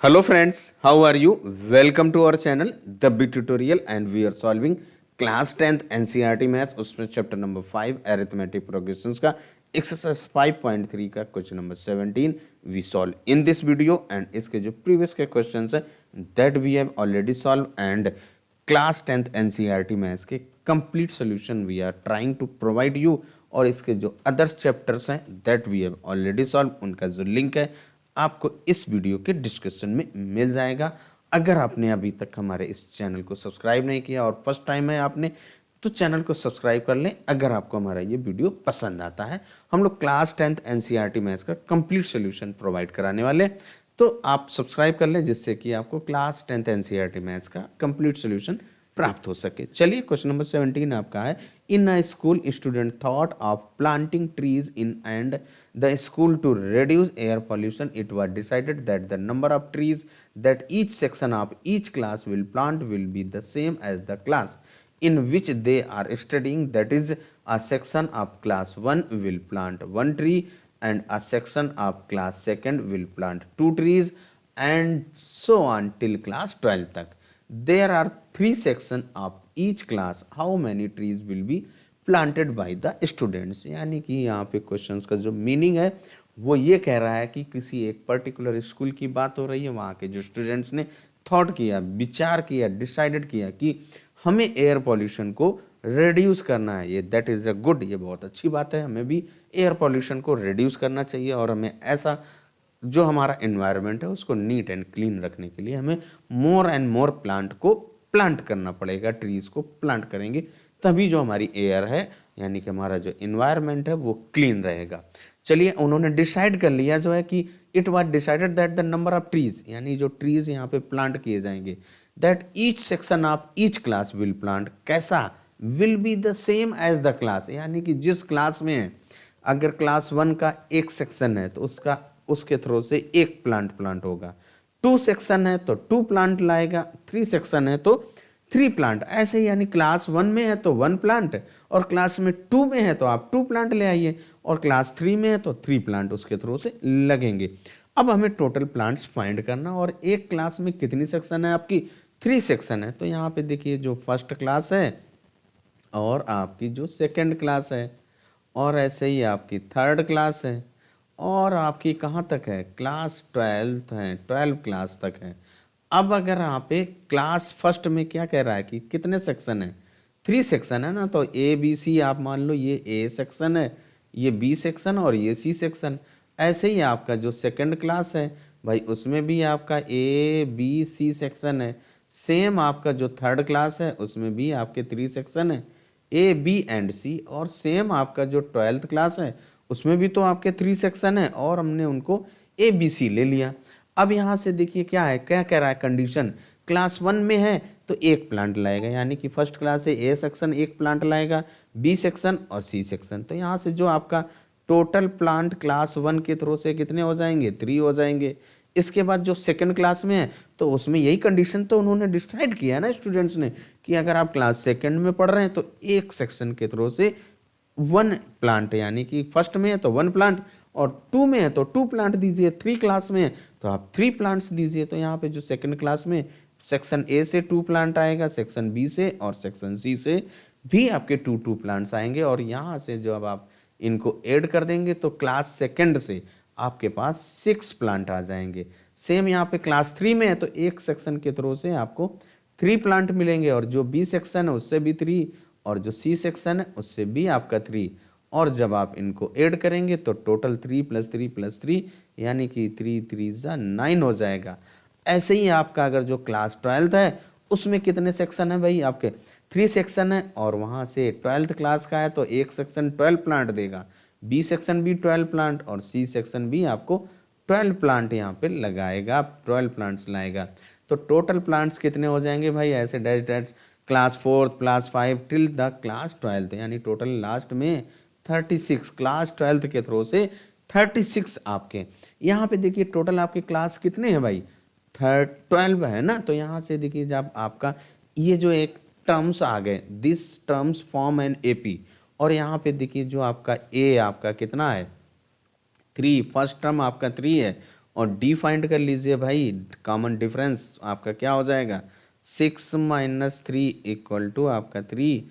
Hello friends, how are you? Welcome to our channel The Big Tutorial and we are solving class 10th NCERT maths उसमें chapter number 5 arithmetic progressions का exercise 5.3 का question number 17 we solve in this video and इसके जो previous के questions है that we have already solve and class 10th NCERT maths के complete solution we are trying to provide you और इसके जो अदर्स चैप्टर्स हैं that we have already solve उनका जो लिंक है आपको इस वीडियो के डिस्क्रिप्शन में मिल जाएगा। अगर आपने अभी तक हमारे इस चैनल को सब्सक्राइब नहीं किया और फर्स्ट टाइम है आपने तो चैनल को सब्सक्राइब कर लें। अगर आपको हमारा ये वीडियो पसंद आता है, हम लोग क्लास 10th NCERT मैथ्स का कंप्लीट सोल्यूशन प्रोवाइड कराने वाले, तो आप सब्सक्राइब कर लें जिससे कि आपको क्लास 10th NCERT मैथ्स का कंप्लीट सोल्यूशन प्राप्त हो सके। चलिए क्वेश्चन नंबर 17 आपका है, in a school student thought of planting trees in and the school to reduce air pollution. It was decided that the number of trees that each section of each class will plant will be the same as the class in which they are studying. That is, a section of class 1 will plant 1 tree and a section of class 2nd will plant 2 trees and so on till class 12 तक. There are 3 sections of each class. How many trees will be planted by the students? यानी कि यहाँ पे questions का जो meaning है वो ये कह रहा है कि किसी एक पर्टिकुलर स्कूल की बात हो रही है, वहाँ के जो स्टूडेंट्स ने थॉट किया, विचार किया, डिसाइडेड किया कि हमें एयर पॉल्यूशन को रिड्यूस करना है। ये दैट इज़ अ गुड, ये बहुत अच्छी बात है, हमें भी एयर पॉल्यूशन को रिड्यूस करना चाहिए और हमें ऐसा जो हमारा एनवायरनमेंट है उसको नीट एंड क्लीन रखने के लिए हमें मोर एंड मोर प्लांट को प्लांट करना पड़ेगा। ट्रीज को प्लांट करेंगे तभी जो हमारी एयर है यानी कि हमारा जो इन्वायरमेंट है वो क्लीन रहेगा। चलिए, उन्होंने डिसाइड कर लिया जो है कि it was decided that the number of trees, यानी जो ट्रीज यहाँ पे प्लांट किए जाएंगे, that each section of each class will plant, कैसा, will be the same as the class, यानी कि जिस क्लास में है, अगर क्लास 1 का एक सेक्शन है तो उसके थ्रू से एक प्लांट होगा, 2 सेक्शन है तो 2 प्लांट लाएगा, 3 सेक्शन है तो 3 प्लांट, ऐसे ही। यानी क्लास 1 में है तो 1 प्लांट और क्लास में 2 में है तो आप 2 प्लांट ले आइए और क्लास 3 में है तो 3 प्लांट उसके थ्रू से लगेंगे। अब हमें टोटल प्लांट्स फाइंड करना और एक क्लास में कितनी सेक्शन है आपकी, 3 सेक्शन है। तो यहाँ पे देखिए जो फर्स्ट क्लास है और आपकी जो सेकेंड क्लास है और ऐसे ही आपकी थर्ड क्लास है और आपकी कहाँ तक है, क्लास 12 है, 12 क्लास तक है। अब अगर यहाँ पे क्लास फर्स्ट में क्या कह रहा है कि कितने सेक्शन है, 3 सेक्शन है ना, तो ए बी सी आप मान लो ये ए सेक्शन है, ये बी सेक्शन और ये सी सेक्शन। ऐसे ही आपका जो सेकंड क्लास है भाई उसमें भी आपका ए बी सी सेक्शन है। सेम आपका जो थर्ड क्लास है उसमें भी आपके 3 सेक्शन है, ए बी एंड सी। और सेम आपका जो 12th क्लास है उसमें भी तो आपके 3 सेक्शन है और हमने उनको ए बी सी ले लिया। अब यहाँ से देखिए क्या है, क्या कह रहा है कंडीशन, क्लास 1 में है तो एक प्लांट लाएगा, यानी कि फर्स्ट क्लास से ए सेक्शन एक प्लांट लाएगा, बी सेक्शन और सी सेक्शन। तो यहाँ से जो आपका टोटल प्लांट क्लास 1 के थ्रू से कितने हो जाएंगे, 3 हो जाएंगे। इसके बाद जो सेकंड क्लास में है तो उसमें यही कंडीशन तो उन्होंने डिसाइड किया ना स्टूडेंट्स ने कि अगर आप क्लास सेकंड में पढ़ रहे हैं तो एक सेक्शन के थ्रू से 1 प्लांट, यानी कि फर्स्ट में है तो 1 प्लांट और 2 में है तो 2 प्लांट दीजिए, 3 क्लास में है तो आप 3 प्लांट्स दीजिए। तो यहाँ पे जो सेकंड क्लास में सेक्शन ए से 2 प्लांट आएगा, सेक्शन बी से और सेक्शन सी से भी आपके 2 प्लांट्स आएंगे और यहाँ से जब आप इनको ऐड कर देंगे तो क्लास सेकंड से आपके पास 6 प्लांट आ जाएंगे। सेम यहाँ पे क्लास 3 में है तो एक सेक्शन के थ्रू से आपको 3 प्लांट मिलेंगे और जो बी सेक्शन है उससे भी 3 और जो सी सेक्शन है उससे भी आपका 3। और जब आप इनको ऐड करेंगे तो टोटल 3 + 3 + 3 यानी कि 3 3 9 हो जाएगा। ऐसे ही आपका अगर जो क्लास 12th है उसमें कितने सेक्शन है भाई, आपके 3 सेक्शन है और वहाँ से 12th क्लास का है तो एक सेक्शन 12 प्लांट देगा, बी सेक्शन भी 12 प्लांट और सी सेक्शन भी आपको 12 प्लांट यहाँ पे लगाएगा, 12 प्लांट्स लाएगा। तो टोटल प्लांट्स कितने हो जाएंगे भाई, ऐसे dash dash class 4 class 5 till the class 12th, यानी टोटल लास्ट में 36, क्लास 12th के थ्रू से 36 आपके। यहाँ पे देखिए टोटल आपके क्लास कितने हैं भाई, 12 है ना। तो यहाँ से देखिए जब आपका ये जो एक टर्म्स आ गए, this terms form an AP, और यहाँ पे देखिए जो आपका ए आपका कितना है 3, फर्स्ट टर्म आपका 3 है और डी फाइंड कर लीजिए भाई, कॉमन डिफरेंस आपका क्या हो जाएगा, 6 माइनस 3 इक्वल टू आपका 3,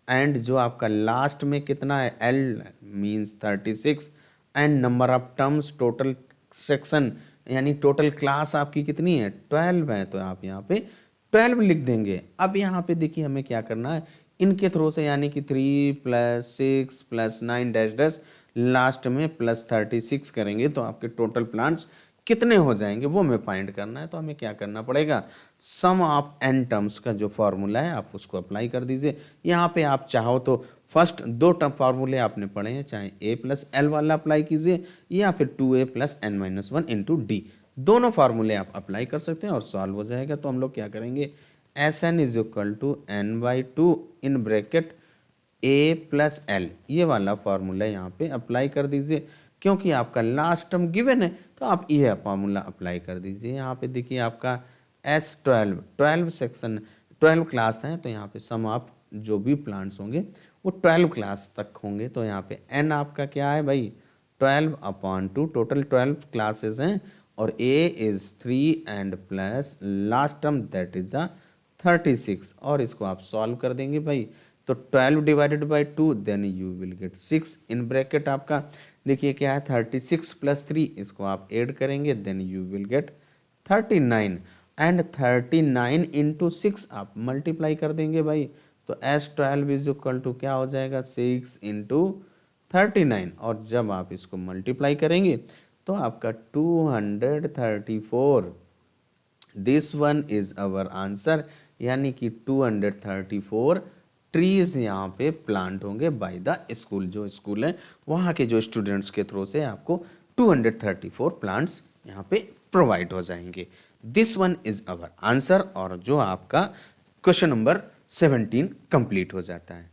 एंड जो आपका लास्ट में कितना है, L means 36, and number of terms total section यानी टोटल क्लास आपकी कितनी है, 12 है, तो आप यहाँ पे 12 लिख देंगे। अब यहाँ पे देखिए हमें क्या करना है, इनके थ्रू से, यानी कि 3 + 6 + 9 डैश डैश लास्ट में +36 करेंगे तो आपके टोटल प्लांट्स कितने हो जाएंगे वो हमें फाइंड करना है। तो हमें क्या करना पड़ेगा, सम ऑफ n टर्म्स का जो फॉर्मूला है आप उसको अप्लाई कर दीजिए। यहाँ पे आप चाहो तो फर्स्ट 2 टर्म फार्मूले आपने पढ़े हैं, चाहे a + l वाला अप्लाई कीजिए या फिर 2a + n-1 इंटू डी, दोनों फार्मूले आप अप्लाई कर सकते हैं और सॉल्व हो जाएगा। तो हम लोग क्या करेंगे, Sn = n/2 in bracket a + l, ये वाला फार्मूला यहाँ पे अप्लाई कर दीजिए। क्योंकि आपका लास्ट टर्म गिवन है तो आप ये फार्मूला अप्लाई कर दीजिए। यहाँ पे देखिए आपका S12 सेक्शन 12 क्लास है, तो यहाँ पे सम ऑफ जो भी प्लांट्स होंगे वो 12 क्लास तक होंगे। तो यहाँ पे n आपका क्या है भाई, 12/2, टोटल 12 क्लासेस हैं, और a is 3 and plus last term that is 36, और इसको आप सॉल्व कर देंगे भाई। तो 12 divided by 2 then you will get 6 in bracket आपका देखिए क्या है, 36 + 3, इसको आप ऐड करेंगे then you will get 39, and 39 into 6 आप मल्टीप्लाई कर देंगे भाई। तो S12 = क्या हो जाएगा, 6 इंटू 39, और जब आप इसको मल्टीप्लाई करेंगे तो आपका 234, this one is our answer, यानी कि 234 ट्रीज यहाँ पे प्लांट होंगे बाय द स्कूल। जो स्कूल है वहाँ के जो स्टूडेंट्स के थ्रू से आपको 234 प्लांट्स यहाँ पे प्रोवाइड हो जाएंगे। This one is our answer, और जो आपका क्वेश्चन नंबर 17 कंप्लीट हो जाता है।